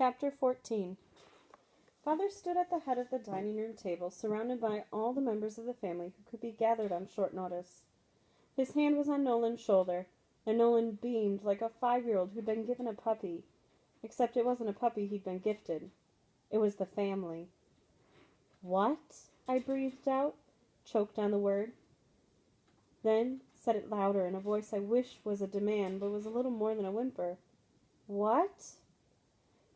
Chapter 14. Father stood at the head of the dining room table, surrounded by all the members of the family who could be gathered on short notice. His hand was on Nolan's shoulder, and Nolan beamed like a 5-year-old who'd been given a puppy, except it wasn't a puppy he'd been gifted. It was the family. "What?" I breathed out, choked on the word. Then said it louder in a voice I wished was a demand, but was a little more than a whimper. "What?"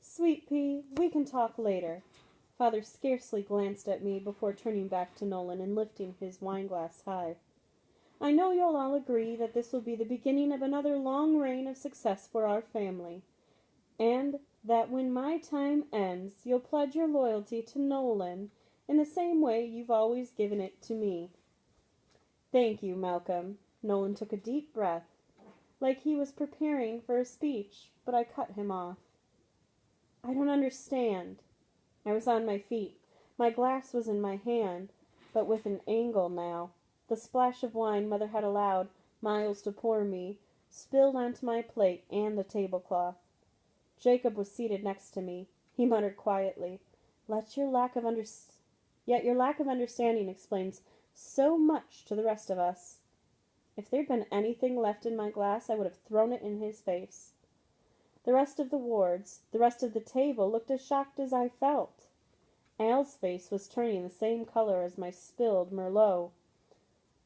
"Sweet pea, we can talk later." Father scarcely glanced at me before turning back to Nolan and lifting his wineglass high. "I know you'll all agree that this will be the beginning of another long reign of success for our family, and that when my time ends, you'll pledge your loyalty to Nolan in the same way you've always given it to me." "Thank you, Malcolm." Nolan took a deep breath, like he was preparing for a speech, but I cut him off. "I don't understand." I was on my feet. My glass was in my hand, but with an angle now. The splash of wine Mother had allowed Miles to pour me spilled onto my plate and the tablecloth. Jacob was seated next to me. He muttered quietly, Yet your lack of understanding explains so much to the rest of us." If there'd been anything left in my glass, I would have thrown it in his face. The rest of the table looked as shocked as I felt. Al's face was turning the same color as my spilled Merlot,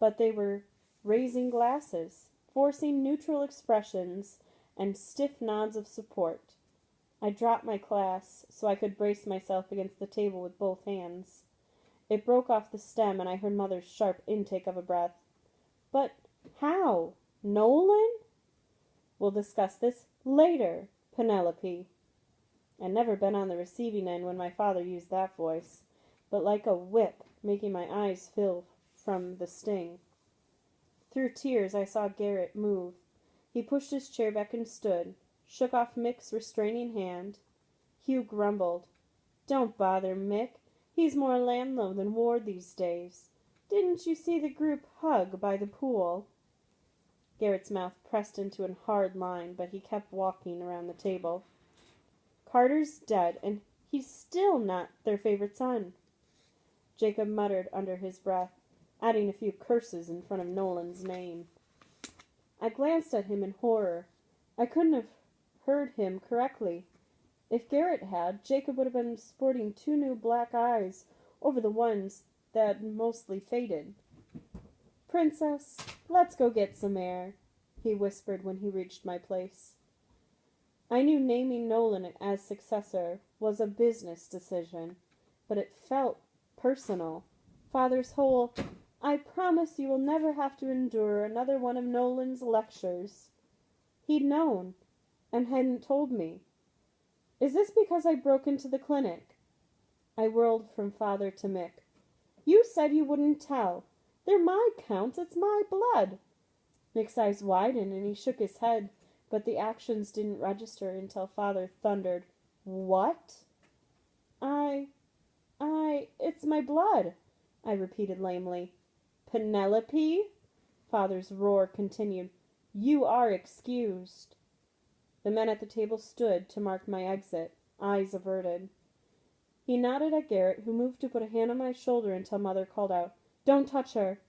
but they were raising glasses, forcing neutral expressions and stiff nods of support. I dropped my glass so I could brace myself against the table with both hands. It broke off the stem, and I heard Mother's sharp intake of a breath. "But how? Nolan?" "We'll discuss this later, Penelope." I'd never been on the receiving end when my father used that voice, but like a whip, making my eyes fill from the sting. Through tears I saw Garrett move. He pushed his chair back and stood, shook off Mick's restraining hand. Hugh grumbled, "Don't bother Mick. He's more Landlow than Ward these days. Didn't you see the group hug by the pool?" Garrett's mouth pressed into a hard line, but he kept walking around the table. "Carter's dead, and he's still not their favorite son." Jacob muttered under his breath, adding a few curses in front of Nolan's name. I glanced at him in horror. I couldn't have heard him correctly. If Garrett had, Jacob would have been sporting 2 new black eyes over the ones that mostly faded. "Princess, let's go get some air," he whispered when he reached my place. I knew naming Nolan as successor was a business decision, but it felt personal. Father's whole, "I promise you will never have to endure another one of Nolan's lectures." He'd known, and hadn't told me. "Is this because I broke into the clinic?" I whirled from Father to Mick. "You said you wouldn't tell. They're my counts. It's my blood." Mick's eyes widened and he shook his head, but the actions didn't register until Father thundered, "What?" It's my blood," I repeated lamely. "Penelope?" Father's roar continued. "You are excused." The men at the table stood to mark my exit, eyes averted. He nodded at Garrett, who moved to put a hand on my shoulder until Mother called out, "Don't touch her,"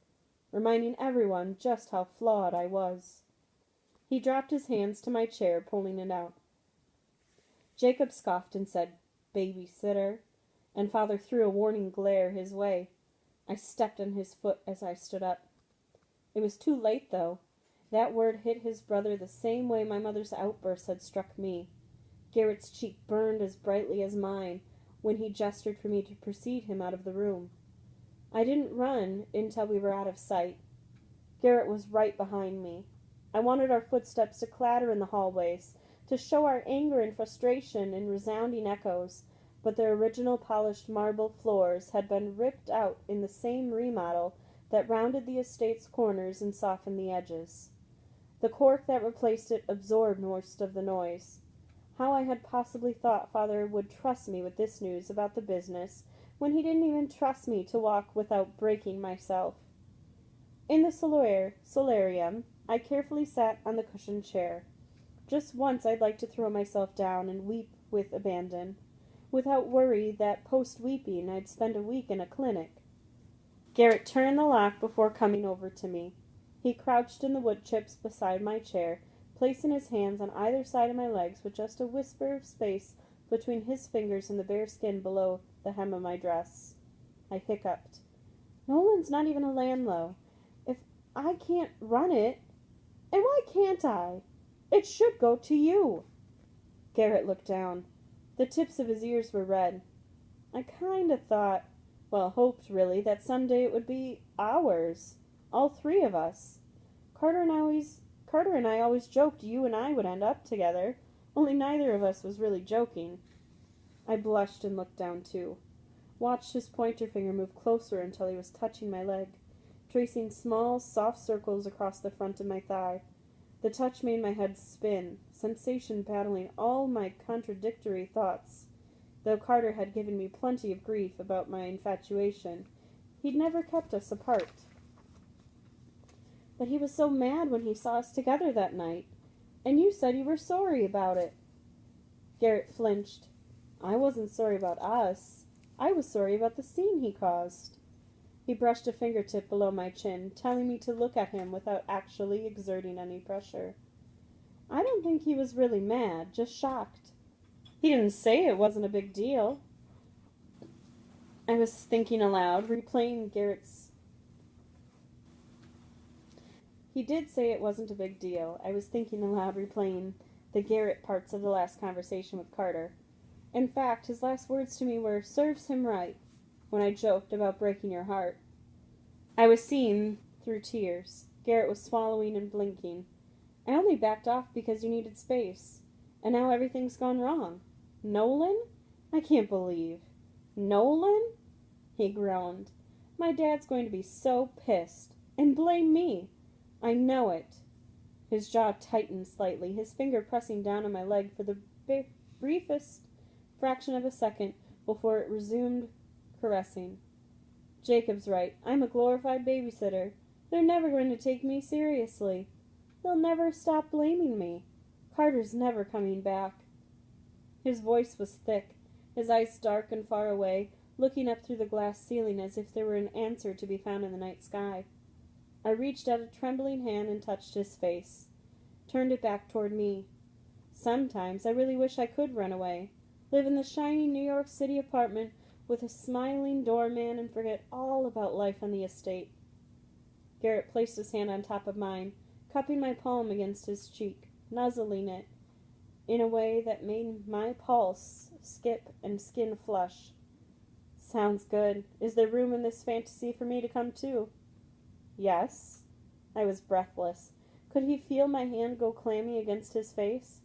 reminding everyone just how flawed I was. He dropped his hands to my chair, pulling it out. Jacob scoffed and said, "Babysitter," and Father threw a warning glare his way. I stepped on his foot as I stood up. It was too late, though. That word hit his brother the same way my mother's outburst had struck me. Garrett's cheek burned as brightly as mine when he gestured for me to precede him out of the room. I didn't run until we were out of sight. Garrett was right behind me. I wanted our footsteps to clatter in the hallways, to show our anger and frustration in resounding echoes, but their original polished marble floors had been ripped out in the same remodel that rounded the estate's corners and softened the edges. The cork that replaced it absorbed most of the noise. How I had possibly thought Father would trust me with this news about the business when he didn't even trust me to walk without breaking myself. In the solarium, I carefully sat on the cushioned chair. Just once I'd like to throw myself down and weep with abandon, without worry that post-weeping I'd spend a week in a clinic. Garrett turned the lock before coming over to me. He crouched in the wood chips beside my chair, placing his hands on either side of my legs with just a whisper of space between his fingers and the bare skin below the hem of my dress. I hiccuped. Nolan's not even a Landlow. If I can't run it, and why can't I? It should go to you. Garrett looked down. The tips of his ears were red. I kind of thought, well, hoped really, that someday it would be ours. All three of us. Carter and I always joked you and I would end up together, only neither of us was really joking. I blushed and looked down too. Watched his pointer finger move closer until he was touching my leg, tracing small, soft circles across the front of my thigh. The touch made my head spin, sensation battling all my contradictory thoughts. Though Carter had given me plenty of grief about my infatuation, he'd never kept us apart. But he was so mad when he saw us together that night, and you said you were sorry about it. Garrett flinched. I wasn't sorry about us. I was sorry about the scene he caused. He brushed a fingertip below my chin, telling me to look at him without actually exerting any pressure. I don't think he was really mad, just shocked. He didn't say it wasn't a big deal. I was thinking aloud, replaying Garrett's... He did say it wasn't a big deal. I was thinking aloud, replaying the Garrett parts of the last conversation with Carter. In fact, his last words to me were, "Serves him right," when I joked about breaking your heart. I was seeing through tears. Garrett was swallowing and blinking. I only backed off because you needed space. And now everything's gone wrong. Nolan? I can't believe. Nolan? He groaned. My dad's going to be so pissed. And blame me. I know it. His jaw tightened slightly, his finger pressing down on my leg for the briefest fraction of a second before it resumed caressing. Jacob's right. I'm a glorified babysitter. They're never going to take me seriously. They'll never stop blaming me. Carter's never coming back. His voice was thick, his eyes dark and far away, looking up through the glass ceiling as if there were an answer to be found in the night sky. I reached out a trembling hand and touched his face, turned it back toward me. Sometimes I really wish I could run away, live in the shiny New York City apartment with a smiling doorman and forget all about life on the estate. Garrett placed his hand on top of mine, cupping my palm against his cheek, nuzzling it in a way that made my pulse skip and skin flush. Sounds good. Is there room in this fantasy for me to come too? Yes. I was breathless. Could he feel my hand go clammy against his face?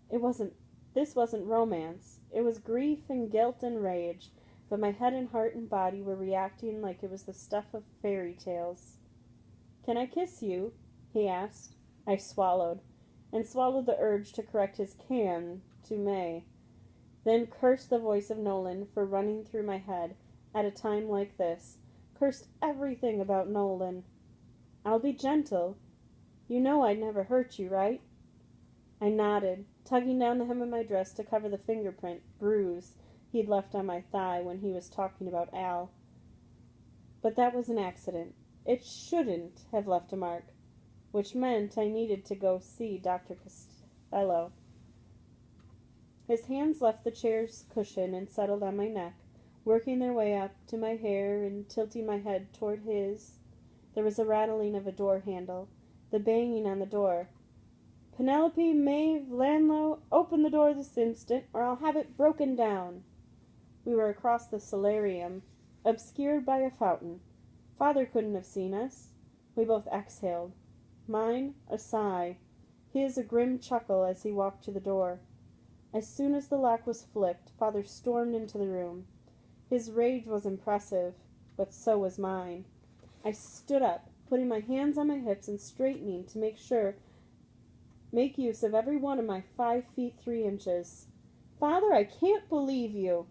This wasn't romance. It was grief and guilt and rage, but my head and heart and body were reacting like it was the stuff of fairy tales. Can I kiss you? He asked. I swallowed, and swallowed the urge to correct his can to may, then cursed the voice of Nolan for running through my head at a time like this, cursed everything about Nolan. I'll be gentle. You know I'd never hurt you, right? I nodded, tugging down the hem of my dress to cover the fingerprint, bruise, he'd left on my thigh when he was talking about Al. But that was an accident. It shouldn't have left a mark, which meant I needed to go see Dr. Costello. His hands left the chair's cushion and settled on my neck, working their way up to my hair and tilting my head toward his. There was a rattling of a door handle, the banging on the door. Penelope Maeve Landlow, open the door this instant, or I'll have it broken down. We were across the solarium, obscured by a fountain. Father couldn't have seen us. We both exhaled. Mine, a sigh. His, a grim chuckle as he walked to the door. As soon as the lock was flipped, Father stormed into the room. His rage was impressive, but so was mine. I stood up, putting my hands on my hips and straightening to make use of every one of my 5 feet 3 inches. Father, I can't believe you.